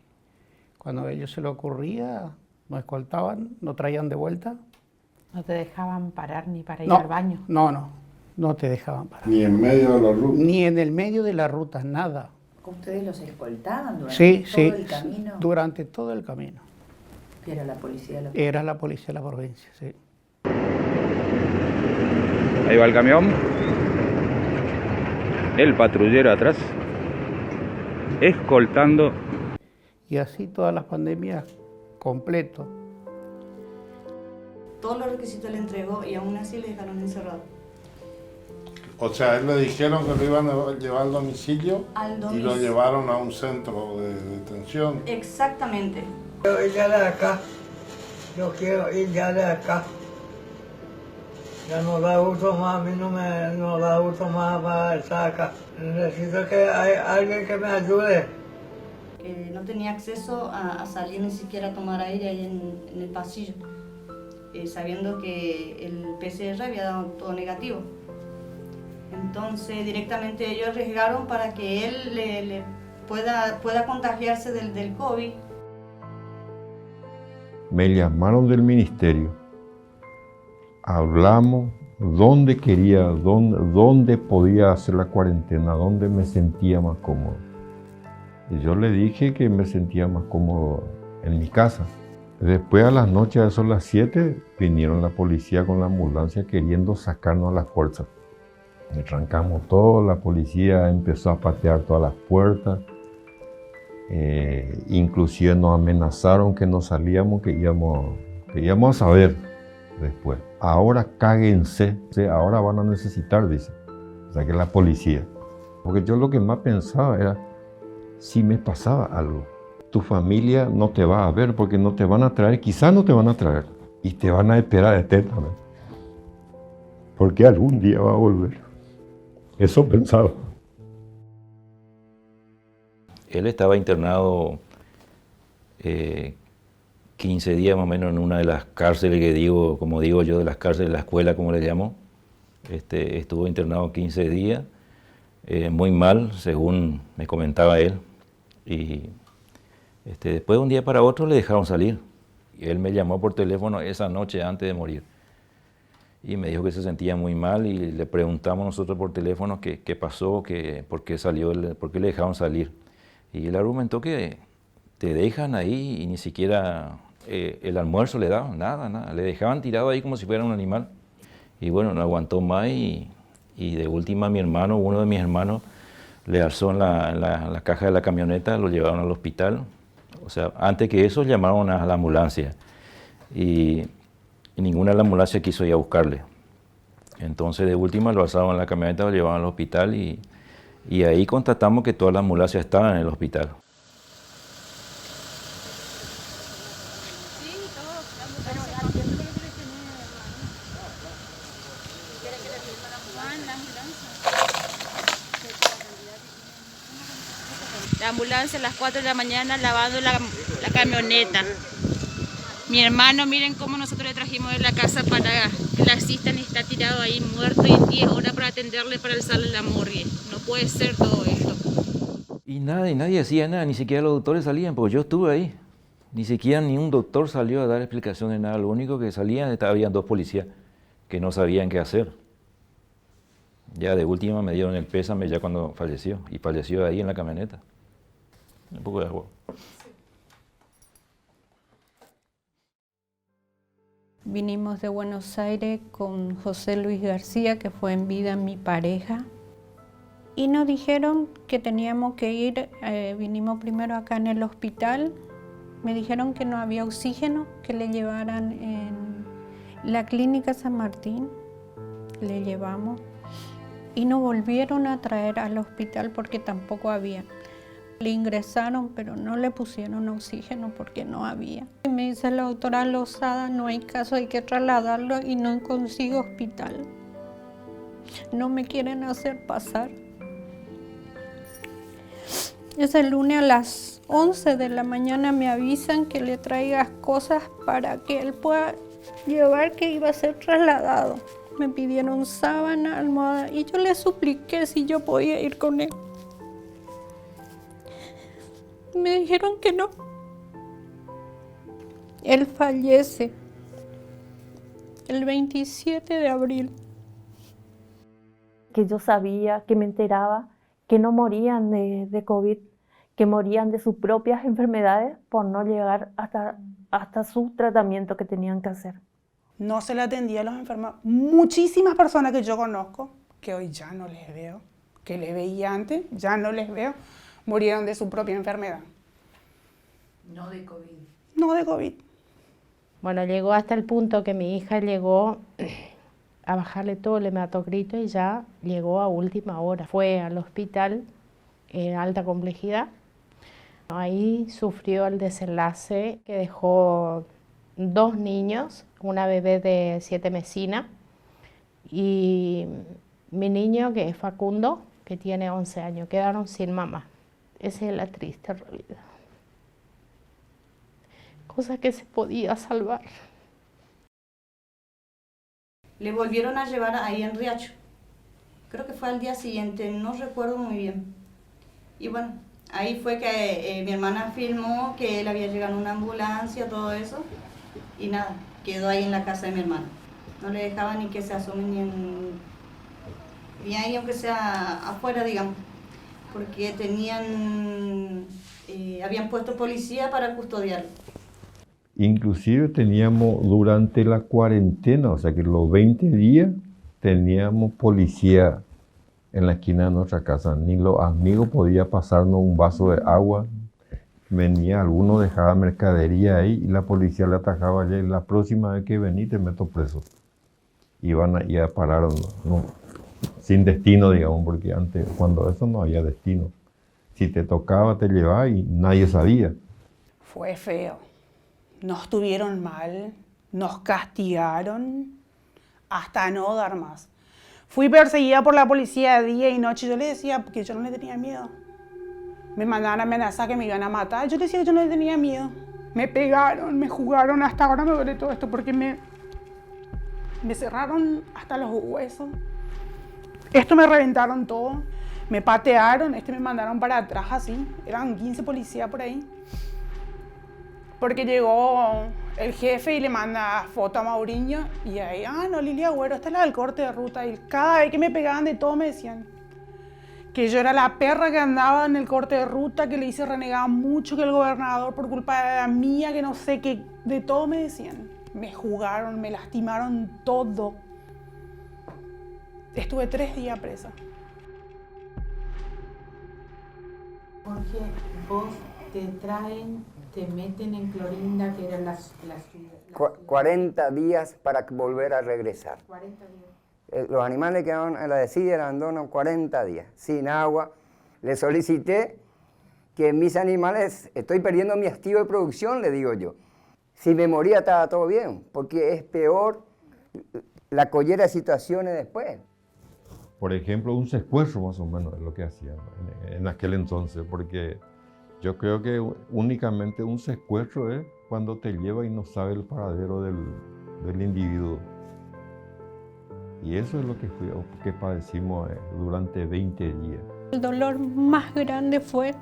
cuando a ellos se les ocurría, nos escoltaban, nos traían de vuelta. ¿No te dejaban parar ni para ir al baño? No te dejaban parar. ¿Ni en medio de la ruta? Ni en el medio de la ruta, nada. ¿Ustedes los escoltaban durante todo el camino? Durante todo el camino. ¿Era la policía de la provincia? Era la policía de la provincia, sí. Ahí va el camión. El patrullero atrás. Escoltando. Y así todas las pandemias completo. Todos los requisitos le entregó y aún así le dejaron encerrado. O sea, él le dijeron que lo iban a llevar al domicilio, y lo llevaron a un centro de detención. Exactamente. Quiero ir ya de acá. Yo quiero ir ya de acá. Ya no da gusto más, a mí no da gusto más para estar acá. Necesito que haya alguien que me ayude. No tenía acceso a salir ni siquiera a tomar aire ahí en el pasillo, sabiendo que el PCR había dado todo negativo. Entonces directamente ellos arriesgaron para que él le pueda contagiarse del COVID. Me llamaron del ministerio. Hablamos dónde quería, dónde podía hacer la cuarentena, dónde me sentía más cómodo. Y yo le dije que me sentía más cómodo en mi casa. Después a las noches, a eso las 7, vinieron la policía con la ambulancia queriendo sacarnos a las fuerzas. Me trancamos todo, la policía empezó a patear todas las puertas. Inclusive nos amenazaron que no salíamos, que íbamos a saber después. Ahora cáguense, ahora van a necesitar, dice. O sea que la policía. Porque yo lo que más pensaba era, si me pasaba algo, tu familia no te va a ver porque no te van a traer, quizás no te van a traer, y te van a esperar eternamente. Porque algún día va a volver. Eso pensaba. Él estaba internado 15 días más o menos en una de las cárceles que digo, como digo yo, de las cárceles de la escuela, como le llamo. Estuvo internado 15 días, muy mal, según me comentaba él. Y después de un día para otro le dejaron salir. Y él me llamó por teléfono esa noche antes de morir. Y me dijo que se sentía muy mal y le preguntamos nosotros por teléfono qué pasó, por qué le dejaron salir. Y él argumentó que te dejan ahí y ni siquiera el almuerzo le daban, nada. Le dejaban tirado ahí como si fuera un animal. Y bueno, no aguantó más y de última uno de mis hermanos, le alzó en la caja de la camioneta, lo llevaron al hospital. O sea, antes que eso llamaron a la ambulancia y ninguna de la ambulancia quiso ir a buscarle. Entonces de última lo alzaron en la camioneta, lo llevaron al hospital y ahí constatamos que todas las ambulancias estaban en el hospital. La ambulancia a las 4 de la mañana lavando la camioneta. Mi hermano, miren cómo nosotros le trajimos de la casa para que la asistan y está tirado ahí muerto y en 10 horas para atenderle, para alzarle la morgue. No puede ser todo esto. Y nadie hacía nada, ni siquiera los doctores salían, porque yo estuve ahí. Ni siquiera ni un doctor salió a dar explicación de nada. Lo único que salían, habían 2 policías que no sabían qué hacer. Ya de última me dieron el pésame ya cuando falleció, y falleció ahí en la camioneta. Un poco de agua. Vinimos de Buenos Aires con José Luis García, que fue en vida mi pareja, y nos dijeron que teníamos que ir, vinimos primero acá en el hospital, me dijeron que no había oxígeno, que le llevaran en la clínica San Martín, le llevamos, y nos volvieron a traer al hospital porque tampoco había. Le ingresaron, pero no le pusieron oxígeno porque no había. Y me dice la doctora Lozada, no hay caso, hay que trasladarlo y no consigo hospital. No me quieren hacer pasar. Ese lunes a las 11 de la mañana me avisan que le traigas cosas para que él pueda llevar, que iba a ser trasladado. Me pidieron sábana, almohada y yo le supliqué si yo podía ir con él. Me dijeron que no. Él fallece el 27 de abril. Que yo sabía, que me enteraba, que no morían de COVID, que morían de sus propias enfermedades por no llegar hasta su tratamiento que tenían que hacer. No se le atendía a los enfermos. Muchísimas personas que yo conozco, que hoy ya no les veo, que les veía antes, ya no les veo, murieron de su propia enfermedad. No de COVID. No de COVID. Bueno, llegó hasta el punto que mi hija llegó a bajarle todo el hematocrito y ya llegó a última hora. Fue al hospital en alta complejidad. Ahí sufrió el desenlace que dejó 2 niños, una bebé de 7 mesinas y mi niño, que es Facundo, que tiene 11 años, quedaron sin mamá. Esa es la triste realidad. Cosa que se podía salvar. Le volvieron a llevar ahí en Riacho. Creo que fue al día siguiente, no recuerdo muy bien. Y bueno, ahí fue que mi hermana filmó que él había llegado en una ambulancia, todo eso. Y nada, quedó ahí en la casa de mi hermana. No le dejaba ni que se asome ni ahí, aunque sea afuera, digamos. Porque habían puesto policía para custodiarlo. Inclusive teníamos durante la cuarentena, o sea que los 20 días teníamos policía en la esquina de nuestra casa. Ni los amigos podían pasarnos un vaso de agua. Venía, alguno dejaba mercadería ahí y la policía le atajaba allá. Y la próxima vez que vení te meto preso. Iban ahí a parar, no, sin destino, digamos, porque antes, cuando eso no había destino. Si te tocaba, te llevaba y nadie sabía. Fue feo. Nos tuvieron mal, nos castigaron hasta no dar más. Fui perseguida por la policía día y noche. Yo le decía que yo no le tenía miedo. Me mandaban a amenazar que me iban a matar. Yo le decía que yo no le tenía miedo. Me pegaron, me jugaron, hasta ahora me duele todo esto porque me cerraron hasta los huesos. Esto me reventaron todo, me patearon, me mandaron para atrás así, eran 15 policías por ahí. Porque llegó el jefe y le manda foto a Mauriño y ahí, no, Lilia Agüero, esta es la del corte de ruta. Y cada vez que me pegaban de todo me decían que yo era la perra que andaba en el corte de ruta, que le hice renegar mucho, que el gobernador por culpa de la mía, que no sé qué, de todo me decían. Me jugaron, me lastimaron todo. Estuve 3 días presa. Porque vos te traen, te meten en Clorinda, que era la ciudad. 40 días para volver a regresar. 40 días. Los animales quedaron en la desidia, abandono 40 días, sin agua. Le solicité que mis animales, estoy perdiendo mi activo de producción, le digo yo. Si me moría estaba todo bien, porque es peor la collera de situaciones después. Por ejemplo, un secuestro más o menos es lo que hacían en aquel entonces, porque yo creo que únicamente un secuestro es cuando te lleva y no sabe el paradero del individuo. Y eso es lo que padecimos durante 20 días. El dolor más grande fue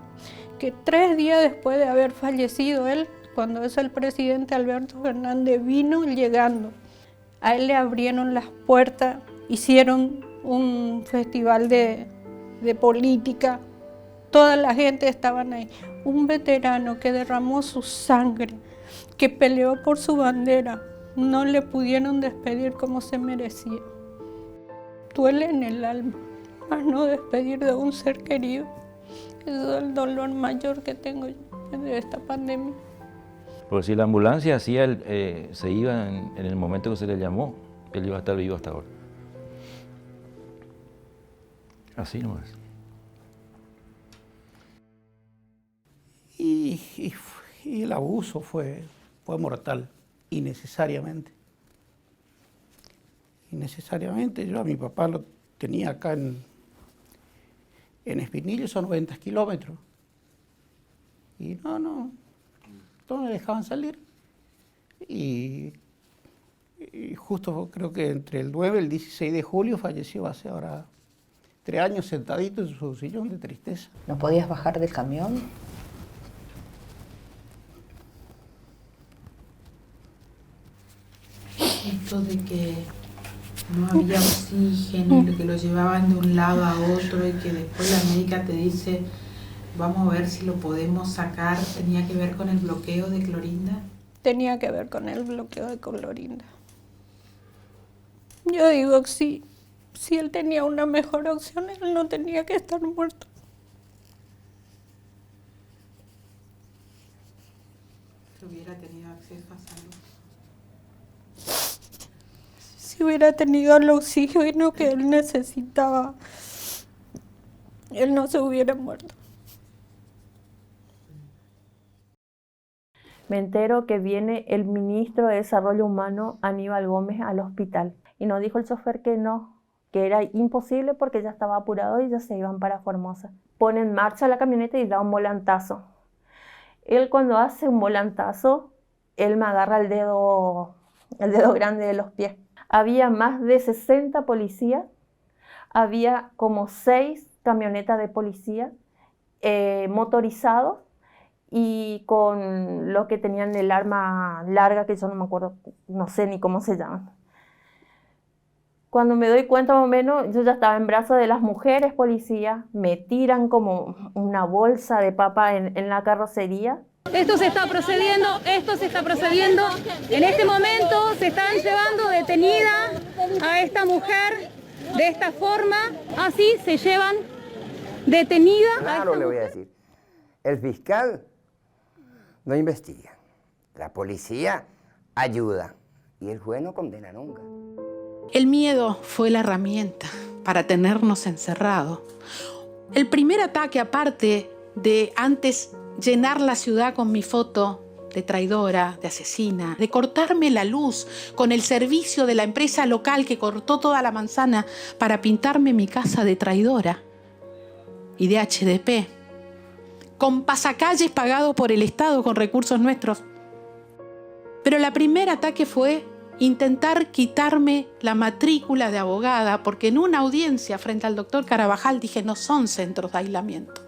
que 3 días después de haber fallecido él, cuando es el presidente Alberto Fernández, vino llegando. A él le abrieron las puertas, hicieron un festival de política. Toda la gente estaba ahí. Un veterano que derramó su sangre, que peleó por su bandera, no le pudieron despedir como se merecía. Duele en el alma, más no despedir de un ser querido. Eso es el dolor mayor que tengo de esta pandemia. Porque si la ambulancia se iba en el momento que se le llamó, él iba a estar vivo hasta ahora. Así nomás. Y el abuso fue mortal, innecesariamente. Innecesariamente, yo a mi papá lo tenía acá en Espinillo, son 90 kilómetros. Y no me dejaban salir. Y justo creo que entre el 9 y el 16 de julio falleció hace ahora 3 años sentadito en su sillón de tristeza. ¿No podías bajar del camión? Esto de que no había oxígeno, de que lo llevaban de un lado a otro y que después la médica te dice, vamos a ver si lo podemos sacar, ¿tenía que ver con el bloqueo de Clorinda? Tenía que ver con el bloqueo de Clorinda. Yo digo, si él tenía una mejor opción, él no tenía que estar muerto. Si hubiera tenido acceso a salud. Si hubiera tenido el oxígeno que él necesitaba, él no se hubiera muerto. Me entero que viene el ministro de Desarrollo Humano, Aníbal Gómez, al hospital. Y nos dijo el chofer que no, que era imposible porque ya estaba apurado y ya se iban para Formosa. Pone en marcha la camioneta y da un volantazo. Él cuando hace un volantazo, él me agarra el dedo grande de los pies. Había más de 60 policías, había como 6 camionetas de policía motorizados y con los que tenían el arma larga, que yo no me acuerdo, no sé ni cómo se llaman. Cuando me doy cuenta más o menos, yo ya estaba en brazos de las mujeres policías, me tiran como una bolsa de papa en la carrocería. Esto se está procediendo. En este momento se están llevando detenida a esta mujer de esta forma. Así se llevan detenida. Claro, le voy a decir. El fiscal no investiga. La policía ayuda. Y el juez no condena nunca. El miedo fue la herramienta para tenernos encerrados. El primer ataque, aparte de antes llenar la ciudad con mi foto de traidora, de asesina, de cortarme la luz con el servicio de la empresa local que cortó toda la manzana para pintarme mi casa de traidora y de HDP, con pasacalles pagados por el Estado con recursos nuestros, Pero el primer ataque fue intentar quitarme la matrícula de abogada, porque en una audiencia frente al doctor Carabajal dije, no son centros de aislamiento,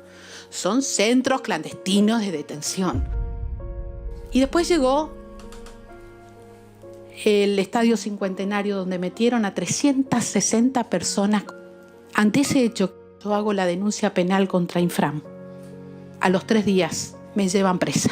son centros clandestinos de detención. Y después llegó el Estadio Cincuentenario, donde metieron a 360 personas. Ante ese hecho, yo hago la denuncia penal contra Infram. A los 3 días me llevan presa.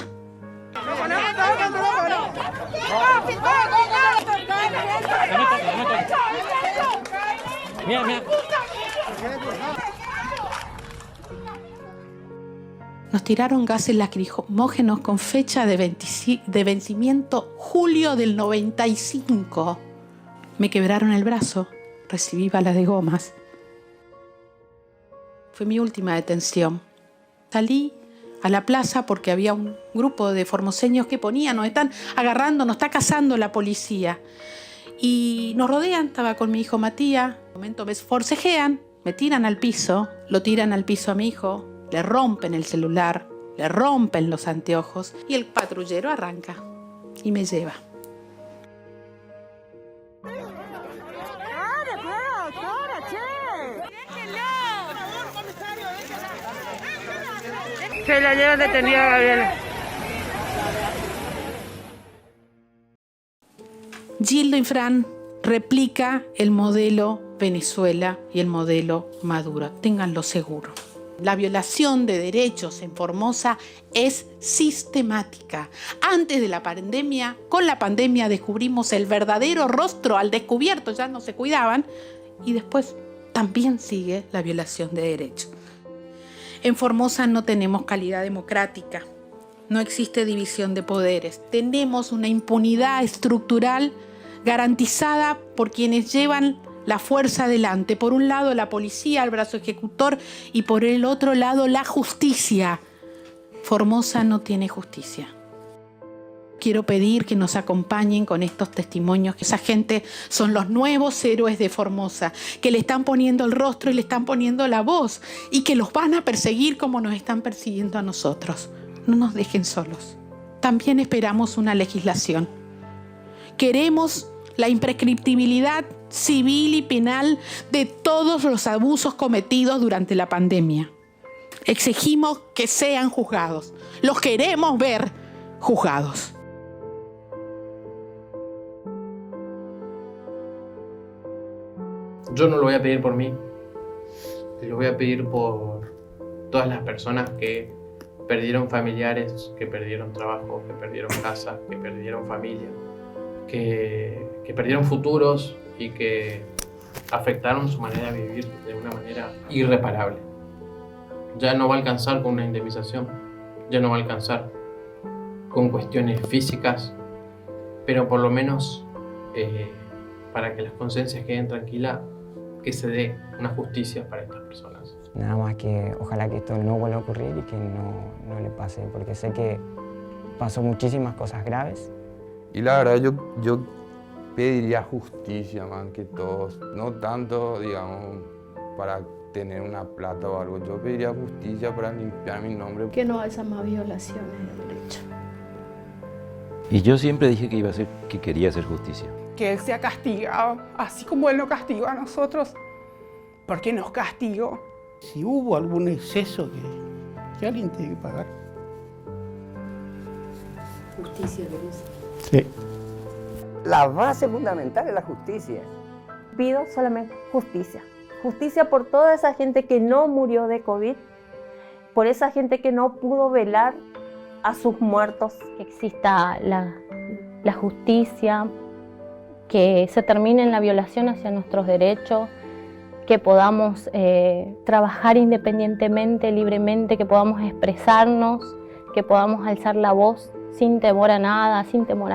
Nos tiraron gases lacrimógenos con fecha de vencimiento julio del 95. Me quebraron el brazo, recibí balas de gomas. Fue mi última detención. Salí a la plaza porque había un grupo de formoseños que ponían, nos están agarrando, nos está cazando la policía. Y nos rodean, estaba con mi hijo Matías. En un momento me forcejean, me tiran al piso, lo tiran al piso a mi hijo, le rompen el celular, le rompen los anteojos y el patrullero arranca y me lleva. Se la llevan detenida, Gabriela. Gildo Infran replica el modelo Venezuela y el modelo Maduro. Ténganlo seguro. La violación de derechos en Formosa es sistemática. Antes de la pandemia, con la pandemia descubrimos el verdadero rostro al descubierto, ya no se cuidaban, y después también sigue la violación de derechos. En Formosa no tenemos calidad democrática, no existe división de poderes, tenemos una impunidad estructural garantizada por quienes llevan la fuerza adelante. Por un lado la policía, el brazo ejecutor, y por el otro lado la justicia. Formosa no tiene justicia. Quiero pedir que nos acompañen con estos testimonios, que esa gente son los nuevos héroes de Formosa, que le están poniendo el rostro y le están poniendo la voz, y que los van a perseguir como nos están persiguiendo a nosotros. No nos dejen solos. También esperamos una legislación. Queremos la imprescriptibilidad civil y penal de todos los abusos cometidos durante la pandemia. Exigimos que sean juzgados. Los queremos ver juzgados. Yo no lo voy a pedir por mí, lo voy a pedir por todas las personas que perdieron familiares, que perdieron trabajo, que perdieron casa, que perdieron familia, que perdieron futuros y que afectaron su manera de vivir de una manera irreparable. Ya no va a alcanzar con una indemnización, ya no va a alcanzar con cuestiones físicas, pero por lo menos para que las conciencias queden tranquilas, que se dé una justicia para estas personas. Nada más que ojalá que esto no vuelva a ocurrir y que no le pase, porque sé que pasó muchísimas cosas graves. Y la verdad yo pediría justicia más que todos, no tanto, digamos, para tener una plata o algo, yo pediría justicia para limpiar mi nombre. Que no haya más violaciones de derechos. Y yo siempre dije que quería hacer justicia. Que él sea castigado, así como él nos castigó a nosotros, porque nos castigó. Si hubo algún exceso que alguien tiene que pagar. Justicia, ¿verdad? Sí. La base fundamental es la justicia. Pido solamente justicia. Justicia por toda esa gente que no murió de COVID, por esa gente que no pudo velar a sus muertos. Que exista la justicia, que se termine en la violación hacia nuestros derechos, que podamos trabajar independientemente, libremente, que podamos expresarnos, que podamos alzar la voz sin temor a nada, sin temor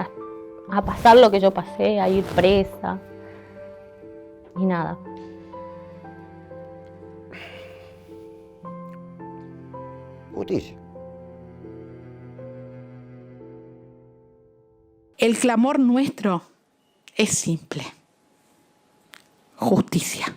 a pasar lo que yo pasé, a ir presa y nada. Justicia. El clamor nuestro es simple. Justicia.